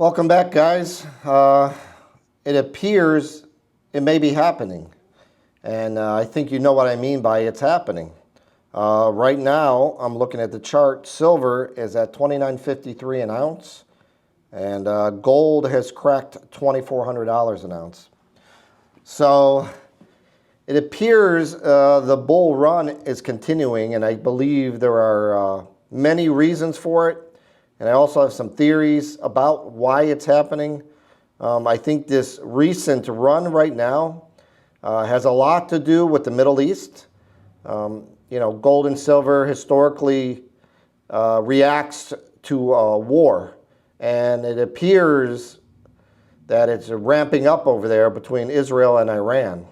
Welcome back, guys. It appears it may be happening, and I think you know what I mean by it's happening. Right now, I'm looking at the chart. Silver is at $29.53 an ounce, and gold has cracked $2,400 an ounce. So it appears the bull run is continuing, and I believe there are many reasons for it. And I also have some theories about why it's happening. I think this recent run right now has a lot to do with the Middle East. Gold and silver historically reacts to war. And it appears that it's ramping up over there between Israel and Iran.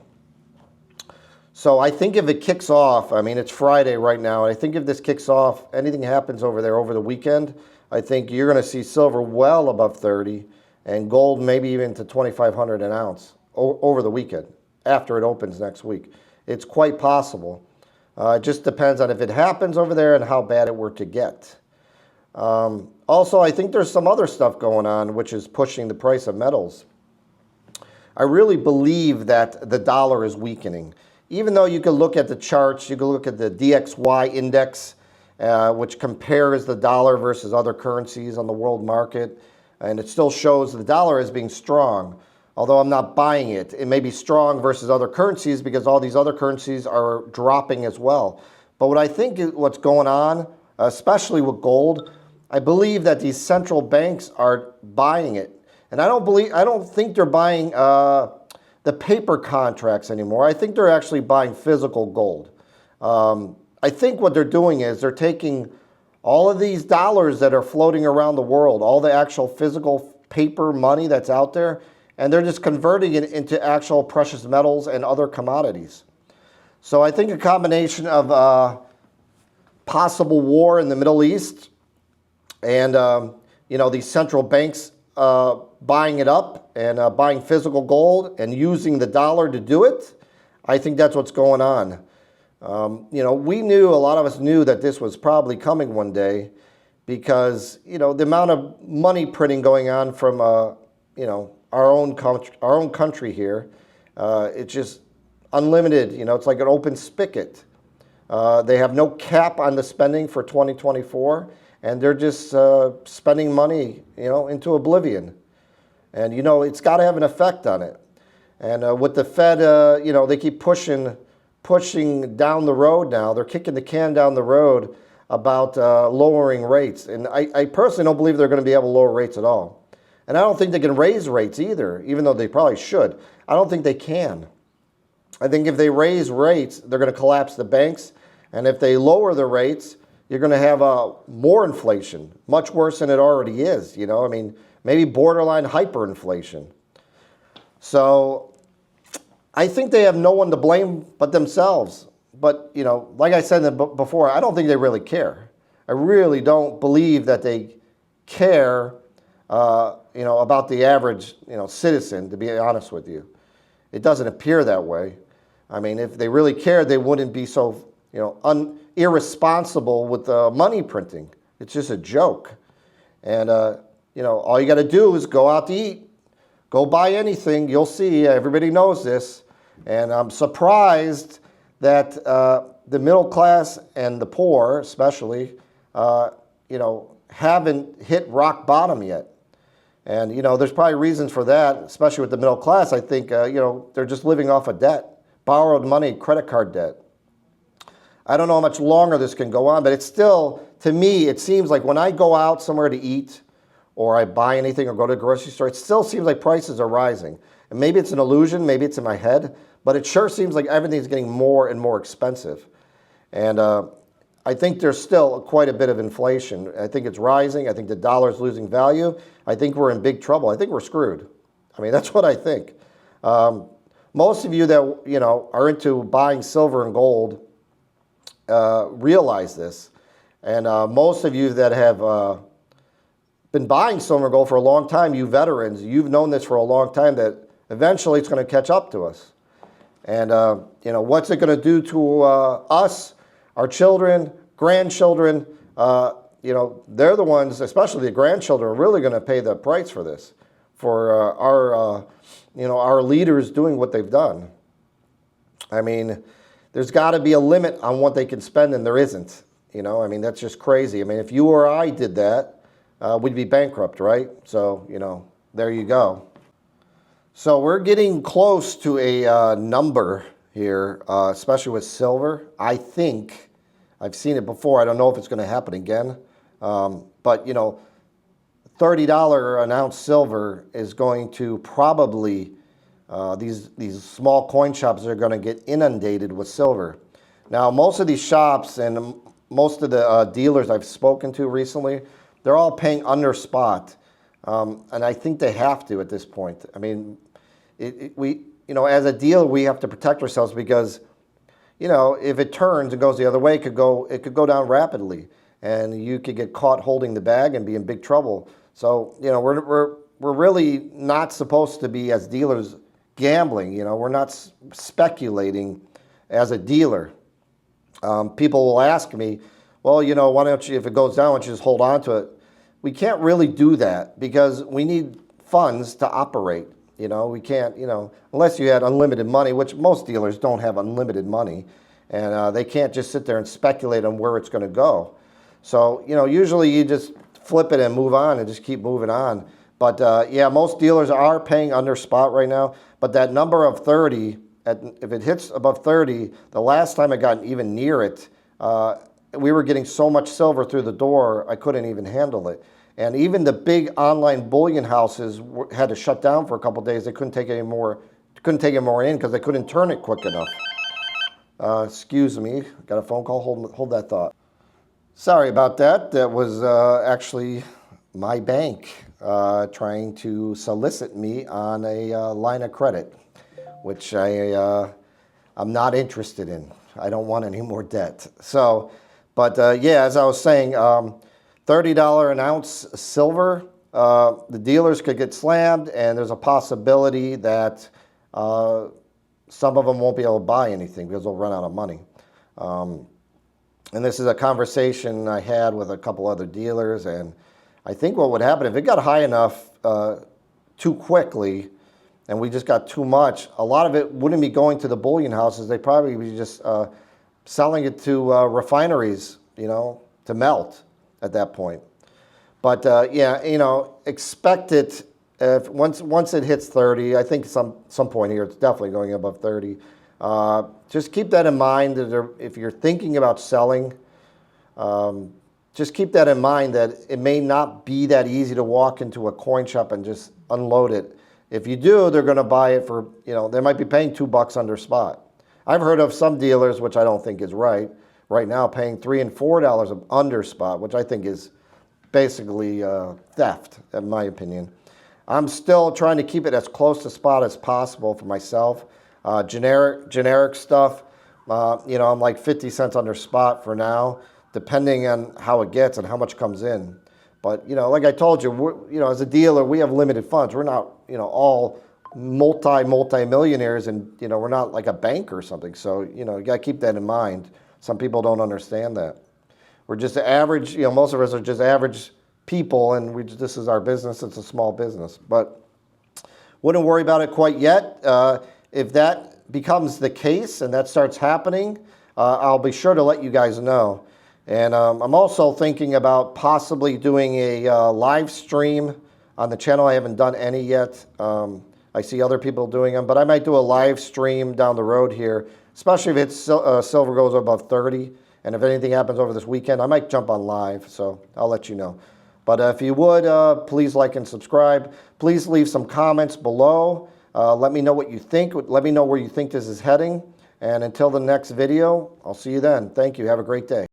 So I think if it kicks off, I mean, it's Friday right now, and I think if this kicks off, anything happens over there over the weekend, I think you're going to see silver well above 30 and gold maybe even to 2,500 an ounce over the weekend after it opens next week. It's quite possible. It just depends on if it happens over there and how bad it were to get. Also, I think there's some other stuff going on which is pushing the price of metals. I really believe that the dollar is weakening. Even though you can look at the charts, you can look at the DXY index, which compares the dollar versus other currencies on the world market, and it still shows the dollar as being strong. Although I'm not buying it. It may be strong versus other currencies because all these other currencies are dropping as well. But what I think is what's going on, especially with gold, I believe that these central banks are buying it. And I don't think they're buying the paper contracts anymore. I think they're actually buying physical gold. I think what they're doing is they're taking all of these dollars that are floating around the world, all the actual physical paper money that's out there, and they're just converting it into actual precious metals and other commodities. So I think a combination of possible war in the Middle East and these central banks buying it up and buying physical gold and using the dollar to do it, I think that's what's going on. A lot of us knew that this was probably coming one day because, the amount of money printing going on from, our own country here, it's just unlimited. It's like an open spigot. They have no cap on the spending for 2024, and they're just spending money, into oblivion. And, it's got to have an effect on it. And with the Fed, they keep pushing down the road now. They're kicking the can down the road about lowering rates. And I personally don't believe they're going to be able to lower rates at all. And I don't think they can raise rates either, even though they probably should. I don't think they can. I think if they raise rates, they're going to collapse the banks. And if they lower the rates, you're going to have more inflation, much worse than it already is. Maybe borderline hyperinflation. So I think they have no one to blame but themselves. But, like I said before, I don't think they really care. I really don't believe that they care, about the average, citizen, to be honest with you. It doesn't appear that way. I mean, if they really cared, they wouldn't be so, irresponsible with money printing. It's just a joke. And, all you got to do is go out to eat. Go buy anything. You'll see. Everybody knows this. And I'm surprised that the middle class and the poor, especially, haven't hit rock bottom yet. And, there's probably reasons for that, especially with the middle class. I think, they're just living off of debt, borrowed money, credit card debt. I don't know how much longer this can go on, but it's still, to me, it seems like when I go out somewhere to eat or I buy anything or go to the grocery store, it still seems like prices are rising. And maybe it's an illusion, maybe it's in my head, but it sure seems like everything's getting more and more expensive. And I think there's still quite a bit of inflation. I think it's rising. I think the dollar's losing value. I think we're in big trouble. I think we're screwed. I mean, that's what I think. Most of you that, are into buying silver and gold realize this. And most of you that have been buying silver and gold for a long time, you veterans, you've known this for a long time, that eventually it's going to catch up to us. And, what's it going to do to us, our children, grandchildren? you know, they're the ones, especially the grandchildren, are really going to pay the price for this, for you know, our leaders doing what they've done. I mean, there's got to be a limit on what they can spend, and there isn't. You know, I mean, that's just crazy. I mean, if you or I did that, we'd be bankrupt, right? So, you know, there you go. So we're getting close to a number here, especially with silver. I think, I've seen it before. I don't know if it's going to happen again. But, you know, $30 an ounce silver is going to probably, these small coin shops are going to get inundated with silver. Now, most of these shops and most of the dealers I've spoken to recently, they're all paying under spot. And I think they have to at this point. I mean, we, you know, as a dealer, we have to protect ourselves because, you know, if it turns and goes the other way, it could go down rapidly, and you could get caught holding the bag and be in big trouble. So, you know, we're really not supposed to be, as dealers, gambling. You know, we're not speculating as a dealer. People will ask me, well, you know, why don't you, if it goes down, why don't you just hold on to it? We can't really do that because we need funds to operate. You know, we can't, you know, unless you had unlimited money, which most dealers don't have unlimited money, and they can't just sit there and speculate on where it's going to go. So, you know, usually you just flip it and move on and just keep moving on. But yeah, most dealers are paying under spot right now. But that number of 30, if it hits above 30, the last time I got even near it, we were getting so much silver through the door, I couldn't even handle it. And even the big online bullion houses had to shut down for a couple of days. They couldn't take any more in because they couldn't turn it quick enough. Excuse me, got a phone call. Hold that thought. Sorry about that. That was actually my bank trying to solicit me on a line of credit, which I'm not interested in. I don't want any more debt. So, but yeah, as I was saying, $30 an ounce silver, the dealers could get slammed, and there's a possibility that some of them won't be able to buy anything because they'll run out of money. And this is a conversation I had with a couple other dealers, and I think what would happen if it got high enough too quickly and we just got too much, a lot of it wouldn't be going to the bullion houses. They'd probably be just selling it to refineries, you know, to melt at that point. But yeah, you know, expect it once it hits 30. I think some point here it's definitely going above 30. Just keep that in mind that if you're thinking about selling, just keep that in mind that it may not be that easy to walk into a coin shop and just unload it. If you do, they're going to buy it for, you know, they might be paying $2 under spot. I've heard of some dealers, which I don't think is right now, paying $3 and $4 of under spot, which I think is basically theft, in my opinion. I'm still trying to keep it as close to spot as possible for myself. Generic stuff, you know, I'm like 50 cents under spot for now, depending on how it gets and how much comes in. But, you know, like I told you, you know, as a dealer, we have limited funds. We're not, you know, all multi-millionaires, and, you know, we're not like a bank or something. So, you know, you got to keep that in mind. Some people don't understand that. We're just average, you know, most of us are just average people, and this is our business. It's a small business. But wouldn't worry about it quite yet. If that becomes the case and that starts happening, I'll be sure to let you guys know. And I'm also thinking about possibly doing a live stream on the channel. I haven't done any yet. I see other people doing them, but I might do a live stream down the road here, especially if it's silver goes above 30. And if anything happens over this weekend, I might jump on live, so I'll let you know. But if you would, please like and subscribe. Please leave some comments below. Let me know what you think. Let me know where you think this is heading. And until the next video, I'll see you then. Thank you. Have a great day.